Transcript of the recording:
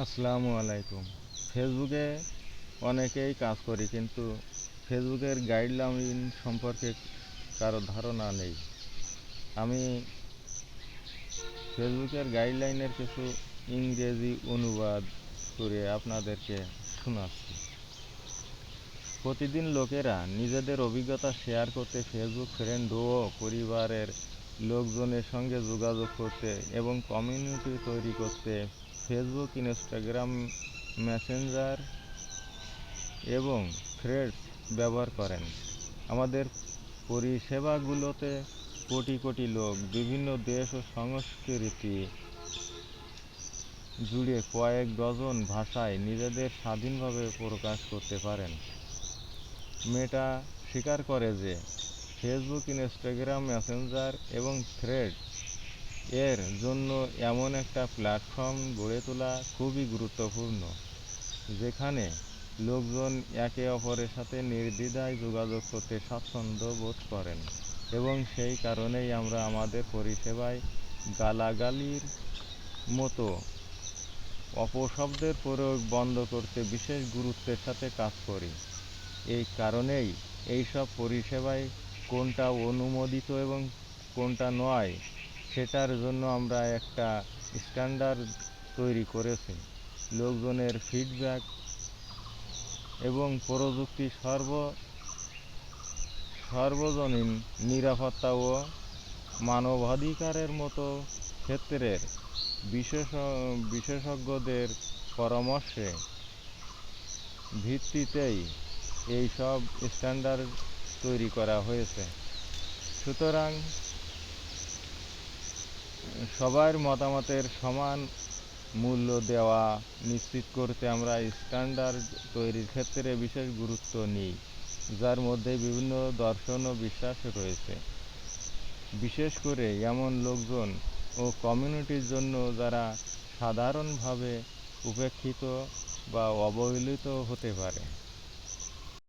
আসসালামু আলাইকুম। ফেসবুকে অনেকেই কাজ করি, কিন্তু ফেসবুকের গাইডলাইন সম্পর্কে কারো ধারণা নেই। আমি ফেসবুকের গাইডলাইনের কিছু ইংরেজি অনুবাদ করে আপনাদেরকে শোনাচ্ছি। প্রতিদিন লোকেরা নিজেদের অভিজ্ঞতা শেয়ার করতে ফেসবুক ফ্রেন্ড ও পরিবারের লোকজনের সঙ্গে যোগাযোগ করতে এবং কমিউনিটি তৈরি করতে ফেসবুক, ইনস্টাগ্রাম, মেসেঞ্জার এবং থ্রেডস ব্যবহার করেন। আমাদের পরিষেবাগুলোতে কোটি কোটি লোক বিভিন্ন দেশ ও সংস্কৃতি জুড়ে কয়েক ডজন ভাষায় নিজেদের স্বাধীনভাবে প্রকাশ করতে পারেন। মেটা স্বীকার করে যে ফেসবুক, ইনস্টাগ্রাম, মেসেঞ্জার এবং থ্রেডস এর জন্য এমন একটা প্ল্যাটফর্ম গড়ে তোলা খুবই গুরুত্বপূর্ণ, যেখানে লোকজন একে অপরের সাথে নির্দ্বিধায় যোগাযোগ করতে স্বাচ্ছন্দ্য বোধ করেন, এবং সেই কারণেই আমরা আমাদের পরিষেবায় গালাগালির মতো অপশব্দের প্রয়োগ বন্ধ করতে বিশেষ গুরুত্বের সাথে কাজ করি। এই কারণেই এইসব পরিষেবায় কোনটা অনুমোদিত এবং কোনটা নয় সেটার জন্য আমরা একটা স্ট্যান্ডার্ড তৈরি করেছি। লোকজনের ফিডব্যাক এবং প্রযুক্তি সর্বজনীন নিরাপত্তা ও মানবাধিকারের মতো ক্ষেত্রের বিশেষজ্ঞদের পরামর্শের ভিত্তিতেই এই সব স্ট্যান্ডার্ড তৈরি করা হয়েছে। সুতরাং সবার মতামতের সমান মূল্য দেওয়া নিশ্চিত করতে আমরা স্ট্যান্ডার্ড তৈরির ক্ষেত্রে বিশেষ গুরুত্ব নিই, যার মধ্যে বিভিন্ন দর্শন ও বিশ্বাস রয়েছে। বিশেষ করে এমন লোকজন ও কমিউনিটির জন্য যারা সাধারণভাবে উপেক্ষিত বা অবহেলিত হতে পারে।